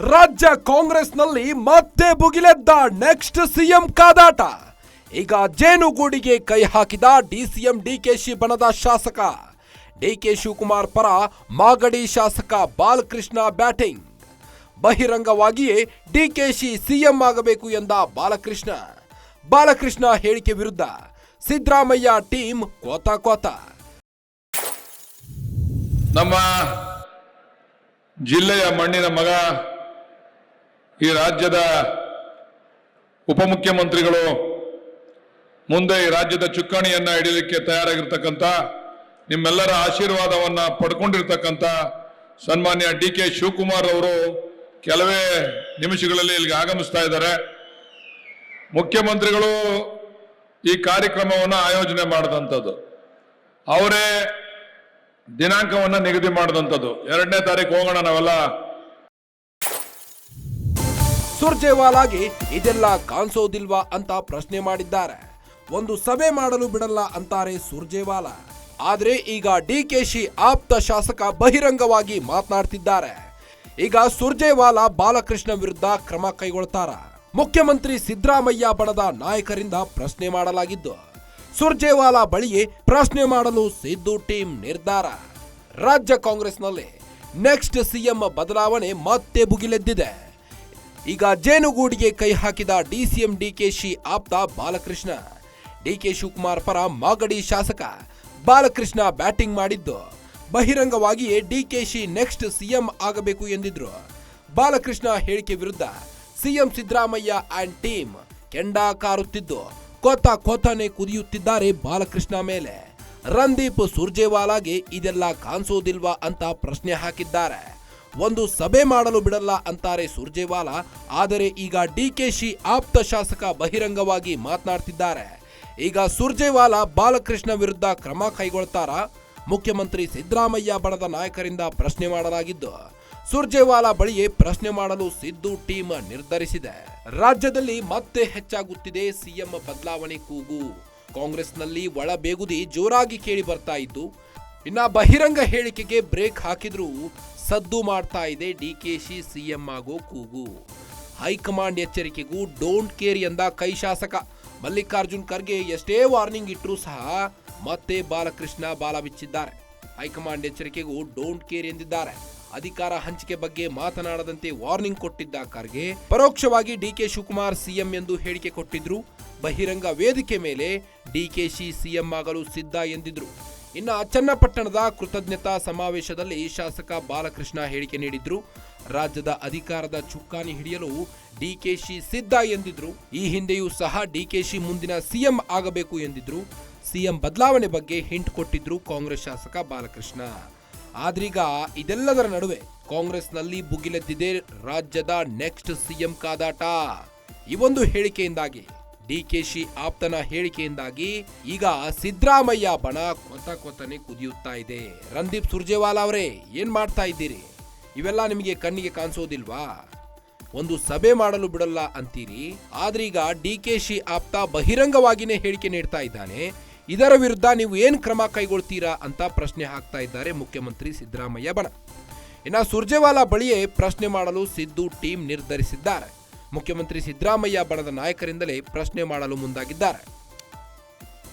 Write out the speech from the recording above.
ರಾಜ್ಯ ಕಾಂಗ್ರೆಸ್ನಲ್ಲಿ ಮತ್ತೆ ಭುಗಿಲೆದ್ದ ನೆಕ್ಸ್ಟ್ ಸಿಎಂ ಕಾದಾಟ. ಈಗ ಜೇನುಗೂಡಿಗೆ ಕೈ ಹಾಕಿದ ಡಿಸಿಎಂ ಡಿಕೆಶಿ ಬಣದ ಶಾಸಕ. ಡಿಕೆ ಶಿವಕುಮಾರ್ ಪರ ಮಾಗಡಿ ಶಾಸಕ ಬಾಲಕೃಷ್ಣ ಬ್ಯಾಟಿಂಗ್. ಬಹಿರಂಗವಾಗಿಯೇ ಡಿಕೆಶಿ ಸಿಎಂ ಆಗಬೇಕು ಎಂದ ಬಾಲಕೃಷ್ಣ ಹೇಳಿಕೆ ವಿರುದ್ಧ ಸಿದ್ದರಾಮಯ್ಯ ಟೀಮ್ ಕೋತ. ನಮ್ಮ ಜಿಲ್ಲೆಯ ಮಣ್ಣಿನ ಮಗ, ಈ ರಾಜ್ಯದ ಉಪಮುಖ್ಯಮಂತ್ರಿಗಳು, ಮುಂದೆ ಈ ರಾಜ್ಯದ ಚುಕ್ಕಾಣಿಯನ್ನ ಹಿಡಿಯಲಿಕ್ಕೆ ತಯಾರಾಗಿರ್ತಕ್ಕಂಥ, ನಿಮ್ಮೆಲ್ಲರ ಆಶೀರ್ವಾದವನ್ನ ಪಡ್ಕೊಂಡಿರ್ತಕ್ಕಂಥ ಸನ್ಮಾನ್ಯ ಡಿಕೆ ಶಿವಕುಮಾರ್ ಅವರು ಕೆಲವೇ ನಿಮಿಷಗಳಲ್ಲಿ ಇಲ್ಲಿಗೆ ಆಗಮಿಸ್ತಾ ಇದ್ದಾರೆ. ಮುಖ್ಯಮಂತ್ರಿಗಳು ಈ ಕಾರ್ಯಕ್ರಮವನ್ನು ಆಯೋಜನೆ ಮಾಡಿದಂಥದ್ದು, ಅವರೇ ದಿನಾಂಕವನ್ನ ನಿಗದಿ ಮಾಡಿದಂಥದ್ದು. 2ನೇ ತಾರೀಕು ಹೋಗೋಣ ನಾವೆಲ್ಲ. ಸುರ್ಜೇವಾಲಾಗೆ ಇದೆಲ್ಲ ಕಾಣಿಸೋದಿಲ್ವಾ ಅಂತ ಪ್ರಶ್ನೆ ಮಾಡಿದ್ದಾರೆ. ಒಂದು ಸಭೆ ಮಾಡಲು ಬಿಡಲ್ಲ ಅಂತಾರೆ ಸುರ್ಜೇವಾಲಾ. ಆದ್ರೆ ಈಗ ಡಿಕೆಶಿ ಆಪ್ತ ಶಾಸಕ ಬಹಿರಂಗವಾಗಿ ಮಾತನಾಡ್ತಿದ್ದಾರೆ. ಈಗ ಸುರ್ಜೇವಾಲಾ ಬಾಲಕೃಷ್ಣ ವಿರುದ್ಧ ಕ್ರಮ ಕೈಗೊಳ್ತಾರ? ಮುಖ್ಯಮಂತ್ರಿ ಸಿದ್ದರಾಮಯ್ಯ ಬಣದ ನಾಯಕರಿಂದ ಪ್ರಶ್ನೆ ಮಾಡಲಾಗಿದ್ದು, ಸುರ್ಜೇವಾಲಾ ಬಳಿಯೇ ಪ್ರಶ್ನೆ ಮಾಡಲು ಸಿದ್ದು ಟೀಮ್ ನಿರ್ಧಾರ. ರಾಜ್ಯ ಕಾಂಗ್ರೆಸ್ನಲ್ಲಿ ನೆಕ್ಸ್ಟ್ ಸಿಎಂ ಬದಲಾವಣೆ ಮತ್ತೆ ಭುಗಿಲೆದ್ದಿದೆ. ಈಗ ಜೇನುಗೂಡಿಗೆ ಕೈ ಹಾಕಿದ ಡಿಸಿಎಂ ಡಿಕೆಶಿ ಆಪ್ತ ಬಾಲಕೃಷ್ಣ. ಡಿಕೆ ಶಿವಕುಮಾರ್ ಪರ ಮಾಗಡಿ ಶಾಸಕ ಬಾಲಕೃಷ್ಣ ಬ್ಯಾಟಿಂಗ್ ಮಾಡಿದ್ದು, ಬಹಿರಂಗವಾಗಿಯೇ ಡಿಕೆಶಿ ನೆಕ್ಸ್ಟ್ ಸಿಎಂ ಆಗಬೇಕು ಎಂದಿದ್ರು. ಬಾಲಕೃಷ್ಣ ಹೇಳಿಕೆ ವಿರುದ್ಧ ಸಿಎಂ ಸಿದ್ದರಾಮಯ್ಯ ಅಂಡ್ ಟೀಮ್ ಕೆಂಡ ಕಾರುತ್ತಿದ್ದು, ಕೋತಾನೆ ಕುದಿಯುತ್ತಿದ್ದಾರೆ ಬಾಲಕೃಷ್ಣ ಮೇಲೆ. ರಂದೀಪ್ ಸುರ್ಜೇವಾಲಾಗೆ ಇದೆಲ್ಲ ಕಾಣಿಸೋದಿಲ್ವಾ ಅಂತ ಪ್ರಶ್ನೆ ಹಾಕಿದ್ದಾರೆ. ಒಂದು ಸಭೆ ಮಾಡಲು ಬಿಡಲ್ಲ ಅಂತಾರೆ ಸುರ್ಜೇವಾಲಾ. ಆದರೆ ಈಗ ಡಿಕೆಶಿ ಆಪ್ತ ಶಾಸಕ ಬಹಿರಂಗವಾಗಿ ಮಾತನಾಡ್ತಿದ್ದಾರೆ. ಈಗ ಸುರ್ಜೇವಾಲಾ ಬಾಲಕೃಷ್ಣ ವಿರುದ್ಧ ಕ್ರಮ ಕೈಗೊಳ್ತಾರ? ಮುಖ್ಯಮಂತ್ರಿ ಸಿದ್ದರಾಮಯ್ಯ ಬಣದ ನಾಯಕರಿಂದ ಪ್ರಶ್ನೆ ಮಾಡಲಾಗಿದ್ದು, ಸುರ್ಜೇವಾಲಾ ಬಳಿಯೇ ಪ್ರಶ್ನೆ ಮಾಡಲು ಸಿದ್ದು ಟೀಮ್ ನಿರ್ಧರಿಸಿದೆ. ರಾಜ್ಯದಲ್ಲಿ ಮತ್ತೆ ಹೆಚ್ಚಾಗುತ್ತಿದೆ ಸಿಎಂ ಬದಲಾವಣೆ ಕೂಗು. ಕಾಂಗ್ರೆಸ್ನಲ್ಲಿ ಒಳಬೇಗುದಿ ಜೋರಾಗಿ ಕೇಳಿ ಬರ್ತಾ ಇದ್ದು, ಇನ್ನ ಬಹಿರಂಗ ಹೇಳಿಕೆಗೆ ಬ್ರೇಕ್ ಹಾಕಿದ್ರೂ ಸದ್ದು ಮಾಡ್ತಾ ಇದೆ ಡಿಕೆಶಿ ಸಿಎಂ ಆಗೋ ಕೂಗು. ಹೈಕಮಾಂಡ್ ಎಚ್ಚರಿಕೆಗೂ ಡೋಂಟ್ ಕೇರ್ ಎಂದ ಕೈ ಶಾಸಕ ಮಲ್ಲಿಕಾರ್ಜುನ್ ಖರ್ಗೆ ಎಷ್ಟೇ ವಾರ್ನಿಂಗ್ ಇಟ್ಟರೂ ಸಹ ಮತ್ತೆ ಬಾಲಕೃಷ್ಣ ಬಾಲ ಬಿಚ್ಚಿದ್ದಾರೆ. ಹೈಕಮಾಂಡ್ ಎಚ್ಚರಿಕೆಗೂ ಡೋಂಟ್ ಕೇರ್ ಎಂದಿದ್ದಾರೆ. ಅಧಿಕಾರ ಹಂಚಿಕೆ ಬಗ್ಗೆ ಮಾತನಾಡದಂತೆ ವಾರ್ನಿಂಗ್ ಕೊಟ್ಟಿದ್ದ ಖರ್ಗೆ ಪರೋಕ್ಷವಾಗಿ ಡಿಕೆ ಶಿವಕುಮಾರ್ ಸಿಎಂ ಎಂದು ಹೇಳಿಕೆ ಕೊಟ್ಟಿದ್ರು. ಬಹಿರಂಗ ವೇದಿಕೆ ಮೇಲೆ ಡಿಕೆಶಿ ಸಿಎಂ ಆಗಲು ಸಿದ್ಧ ಎಂದಿದ್ರು. ಇನ್ನು ಚನ್ನಪಟ್ಟಣದ ಕೃತಜ್ಞತಾ ಸಮಾವೇಶದಲ್ಲಿ ಶಾಸಕ ಬಾಲಕೃಷ್ಣ ಹೇಳಿಕೆ ನೀಡಿದ್ರು. ರಾಜ್ಯದ ಅಧಿಕಾರದ ಚುಕ್ಕಾಣಿ ಹಿಡಿಯಲು ಡಿಕೆಶಿ ಸಿದ್ಧ ಎಂದಿದ್ರು. ಈ ಹಿಂದೆಯೂ ಸಹ ಡಿಕೆಶಿ ಮುಂದಿನ ಸಿಎಂ ಆಗಬೇಕು ಎಂದಿದ್ರು. ಸಿಎಂ ಬದಲಾವಣೆ ಬಗ್ಗೆ ಹಿಂಟ್ ಕೊಟ್ಟಿದ್ರು ಕಾಂಗ್ರೆಸ್ ಶಾಸಕ ಬಾಲಕೃಷ್ಣ. ಆದ್ರೀಗ ಇದೆಲ್ಲದರ ನಡುವೆ ಕಾಂಗ್ರೆಸ್ನಲ್ಲಿ ಭುಗಿಲೆದ್ದಿದೆ ರಾಜ್ಯದ ನೆಕ್ಸ್ಟ್ ಸಿಎಂ ಕಾದಾಟ. ಈ ಒಂದು ಹೇಳಿಕೆಯಿಂದಾಗಿ, ಡಿಕೆಶಿ ಆಪ್ತನ ಹೇಳಿಕೆಯಿಂದಾಗಿ ಈಗ ಸಿದ್ದರಾಮಯ್ಯ ಬಣ ಕೊತನೆ ಕುದಿಯುತ್ತಾ ಇದೆ. ರಂದೀಪ್ ಸುರ್ಜೇವಾಲಾ ಅವರೇ, ಏನ್ ಮಾಡ್ತಾ ಇದ್ದೀರಿ? ಇವೆಲ್ಲ ನಿಮಗೆ ಕಣ್ಣಿಗೆ ಕಾಣಿಸೋದಿಲ್ವಾ? ಒಂದು ಸಭೆ ಮಾಡಲು ಬಿಡಲ್ಲ ಅಂತೀರಿ, ಆದ್ರೀಗ ಡಿಕೆಶಿ ಆಪ್ತ ಬಹಿರಂಗವಾಗಿನೇ ಹೇಳಿಕೆ ನೀಡ್ತಾ ಇದ್ದಾನೆ. ಇದರ ವಿರುದ್ಧ ನೀವು ಏನ್ ಕ್ರಮ ಕೈಗೊಳ್ತೀರಾ ಅಂತ ಪ್ರಶ್ನೆ ಹಾಕ್ತಾ ಇದ್ದಾರೆ ಮುಖ್ಯಮಂತ್ರಿ ಸಿದ್ದರಾಮಯ್ಯ ಬಣ. ಇನ್ನು ಸುರ್ಜೇವಾಲಾ ಬಳಿಯೇ ಪ್ರಶ್ನೆ ಮಾಡಲು ಸಿದ್ದು ಟೀಮ್ ನಿರ್ಧರಿಸಿದ್ದಾರೆ. ಮುಖ್ಯಮಂತ್ರಿ ಸಿದ್ದರಾಮಯ್ಯ ಬಣದ ನಾಯಕರಿಂದಲೇ ಪ್ರಶ್ನೆ ಮಾಡಲು ಮುಂದಾಗಿದ್ದಾರೆ.